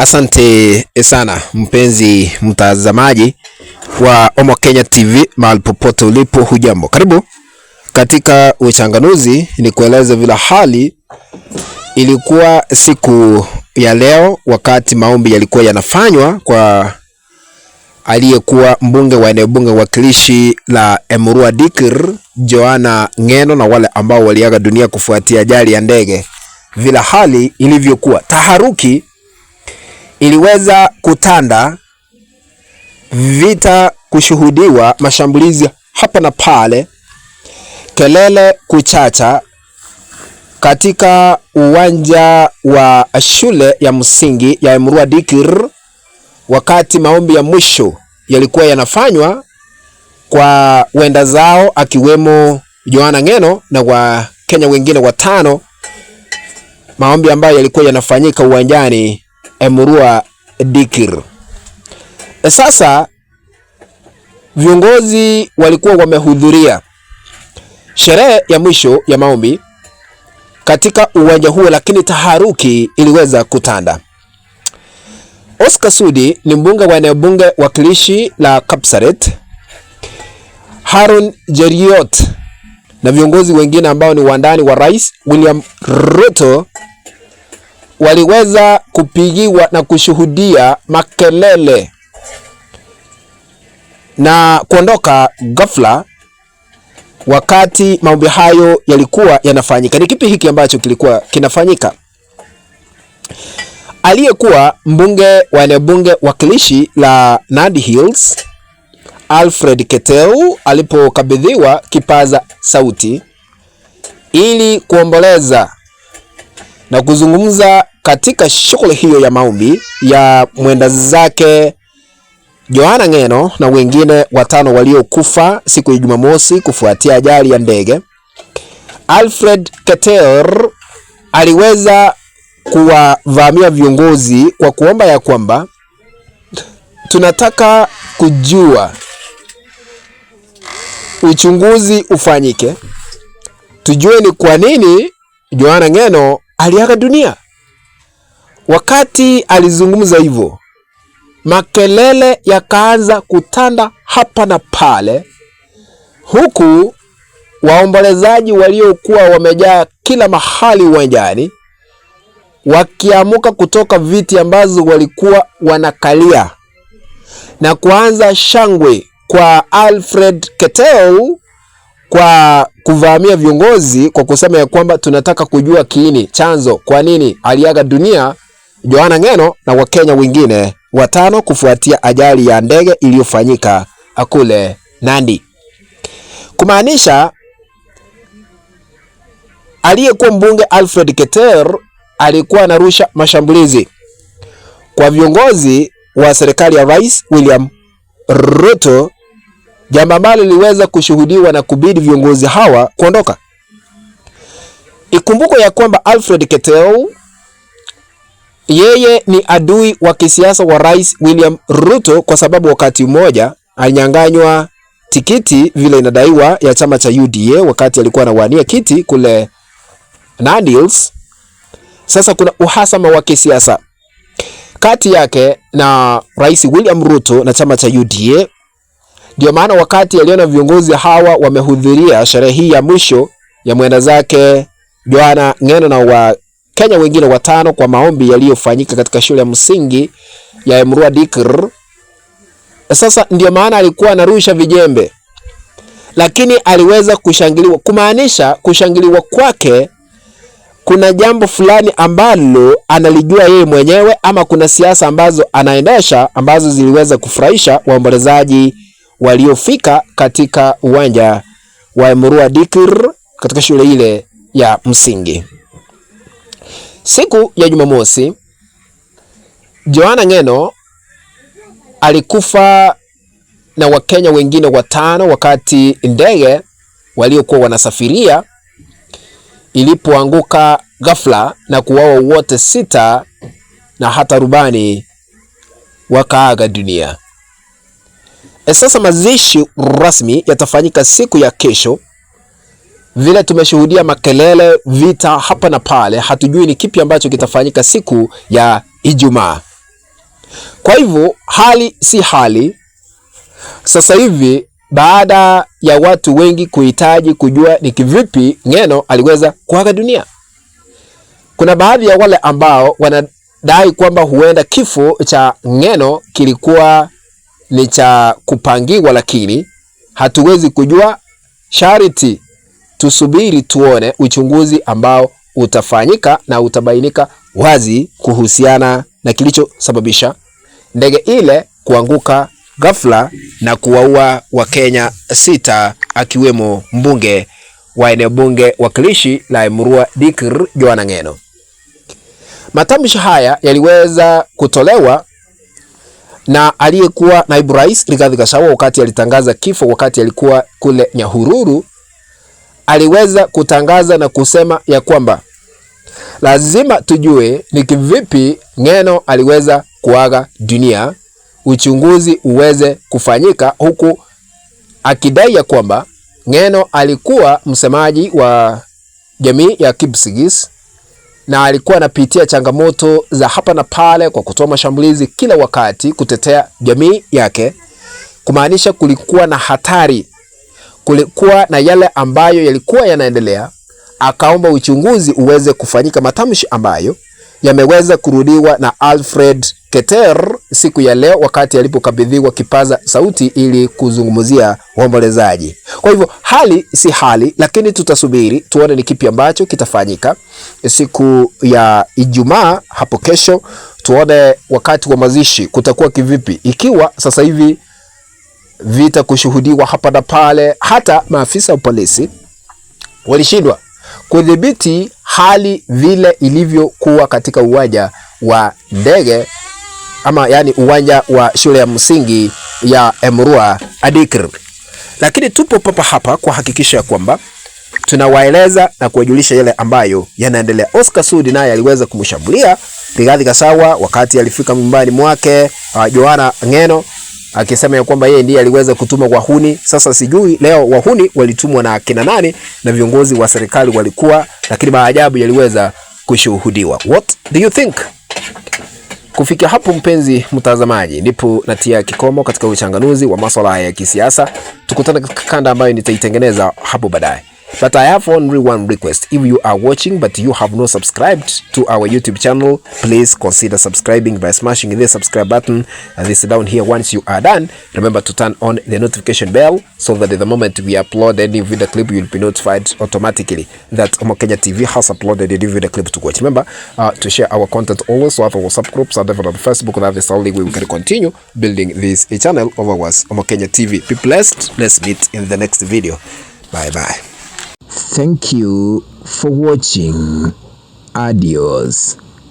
Asante sana mpenzi mtazamaji wa Omo Kenya TV mahali popote ulipo, hujambo. Karibu katika uchanganuzi, ni kueleza vile hali ilikuwa siku ya leo wakati maombi yalikuwa yanafanywa kwa aliyekuwa mbunge wa eneo bunge wakilishi la Emurua Dikir Joanna Ng'eno na wale ambao waliaga dunia kufuatia ajali ya ndege. Vile hali ilivyokuwa, taharuki iliweza kutanda, vita kushuhudiwa, mashambulizi hapa na pale, kelele kuchacha katika uwanja wa shule ya msingi ya Emurua Dikir wakati maombi ya mwisho yalikuwa yanafanywa kwa wenda zao akiwemo Joanna Ng'eno na wa Kenya wengine watano, maombi ambayo yalikuwa yanafanyika uwanjani Emurua Dikir. Sasa viongozi walikuwa wamehudhuria sherehe ya mwisho ya maombi katika uwanja huo, lakini taharuki iliweza kutanda. Oscar Sudi ni mbunge wa eneo bunge wakilishi la Kapsaret, Harun Jeriot na viongozi wengine ambao ni wandani wa Rais William Ruto waliweza kupigiwa na kushuhudia makelele na kuondoka ghafla wakati maombi hayo yalikuwa yanafanyika. Ni kipi hiki ambacho kilikuwa kinafanyika? Aliyekuwa mbunge wa eneo bunge wakilishi la Nandi Hills Alfred Keter alipokabidhiwa kipaza sauti ili kuomboleza na kuzungumza katika shughuli hiyo ya maombi ya mwenda zake Joanna Ng'eno na wengine watano waliokufa siku ya Jumamosi kufuatia ajali ya ndege, Alfred Keter aliweza kuwavamia viongozi kwa kuomba ya kwamba tunataka kujua, uchunguzi ufanyike, tujue ni kwa nini Joanna Ng'eno aliaga dunia. Wakati alizungumza hivyo, makelele yakaanza kutanda hapa na pale, huku waombolezaji waliokuwa wamejaa kila mahali uwanjani wakiamuka kutoka viti ambazo walikuwa wanakalia na kuanza shangwe kwa Alfred Keter kwa kuvamia viongozi kwa kusema ya kwamba tunataka kujua kiini chanzo, kwa nini aliaga dunia Joanna Ng'eno na Wakenya wengine watano kufuatia ajali ya ndege iliyofanyika kule Nandi. Kumaanisha aliyekuwa mbunge Alfred Keter alikuwa anarusha mashambulizi kwa viongozi wa serikali ya Rais William Ruto, jambo ambalo liliweza kushuhudiwa na kubidi viongozi hawa kuondoka. Ikumbukwe ya kwamba Alfred Keter yeye ni adui wa kisiasa wa Rais William Ruto kwa sababu wakati mmoja alinyang'anywa tikiti vile inadaiwa ya chama cha UDA wakati alikuwa anawania kiti kule Nandi Hills. Sasa kuna uhasama wa kisiasa kati yake na Rais William Ruto na chama cha UDA. Ndio maana wakati aliona viongozi hawa wamehudhuria sherehe hii ya mwisho ya mwenda zake Joanna Ng'eno na wa Kenya wengine watano kwa maombi yaliyofanyika katika shule ya msingi ya Emurua Dikir, sasa ndio maana alikuwa anarusha vijembe, lakini aliweza kushangiliwa. Kumaanisha kushangiliwa kwake kuna jambo fulani ambalo analijua yeye mwenyewe, ama kuna siasa ambazo anaendesha ambazo ziliweza kufurahisha waombolezaji waliofika katika uwanja wa Emurua Dikir katika shule ile ya msingi. Siku ya Jumamosi, Joanna Ng'eno alikufa na Wakenya wengine watano wakati ndege waliokuwa wanasafiria ilipoanguka ghafla na kuwaua wote 6 na hata rubani wakaaga dunia. Sasa mazishi rasmi yatafanyika siku ya kesho. Vile tumeshuhudia makelele, vita hapa na pale, hatujui ni kipi ambacho kitafanyika siku ya Ijumaa. Kwa hivyo hali si hali. Sasa hivi baada ya watu wengi kuhitaji kujua ni kivipi Ng'eno aliweza kuaga dunia, kuna baadhi ya wale ambao wanadai kwamba huenda kifo cha Ng'eno kilikuwa ni cha kupangiwa, lakini hatuwezi kujua. Sharti tusubiri tuone uchunguzi ambao utafanyika na utabainika wazi kuhusiana na kilichosababisha ndege ile kuanguka ghafla na kuwaua Wakenya 6 akiwemo mbunge wa eneo bunge wakilishi la Emurua Dikir Joanna Ng'eno. Matamshi haya yaliweza kutolewa na aliyekuwa naibu rais Rigathi Gachagua wakati alitangaza kifo, wakati alikuwa kule Nyahururu. Aliweza kutangaza na kusema ya kwamba lazima tujue ni kivipi Ng'eno aliweza kuaga dunia, uchunguzi uweze kufanyika, huku akidai ya kwamba Ng'eno alikuwa msemaji wa jamii ya Kipsigis na alikuwa anapitia changamoto za hapa na pale kwa kutoa mashambulizi kila wakati kutetea jamii yake, kumaanisha kulikuwa na hatari, kulikuwa na yale ambayo yalikuwa yanaendelea. Akaomba uchunguzi uweze kufanyika, matamshi ambayo yameweza kurudiwa na Alfred Keter siku ya leo wakati alipokabidhiwa kipaza sauti ili kuzungumzia waombolezaji. Kwa hivyo hali si hali, lakini tutasubiri tuone ni kipi ambacho kitafanyika siku ya Ijumaa hapo kesho. Tuone wakati wa mazishi kutakuwa kivipi, ikiwa sasa hivi vita kushuhudiwa hapa na pale, hata maafisa wa polisi walishindwa kudhibiti hali vile ilivyokuwa katika uwanja wa ndege, ama yani uwanja wa shule ya msingi ya Emurua Dikir. Lakini tupo papa hapa kwa hakikisha ya kwamba tunawaeleza na kuwajulisha yale ambayo yanaendelea. Oscar Sudi naye aliweza kumshambulia Rigathi Gachagua wakati alifika nyumbani mwake Joanna Ng'eno, akisema ya kwamba yeye ndiye aliweza kutuma wahuni. Sasa sijui leo wahuni walitumwa na kina nani na viongozi wa serikali walikuwa, lakini maajabu yaliweza kushuhudiwa. What do you think? Kufikia hapo mpenzi mtazamaji, ndipo natia kikomo katika uchanganuzi wa masuala ya kisiasa. Tukutane katika kanda ambayo nitaitengeneza hapo baadaye. But I have only one request. If you are watching but you have not subscribed to our YouTube channel, please consider subscribing by smashing the subscribe button and this down here. Once you are done, remember to turn on the notification bell so that the moment we upload any video clip, you'll be notified automatically that Omo Kenya TV has uploaded a new video clip to watch. Remember to share our content always. So have our WhatsApp groups and on Facebook. That is the only way we can continue building this channel of ours, Omo Kenya TV. Be blessed. Let's meet in the next video. Bye bye. Thank you for watching. Adios.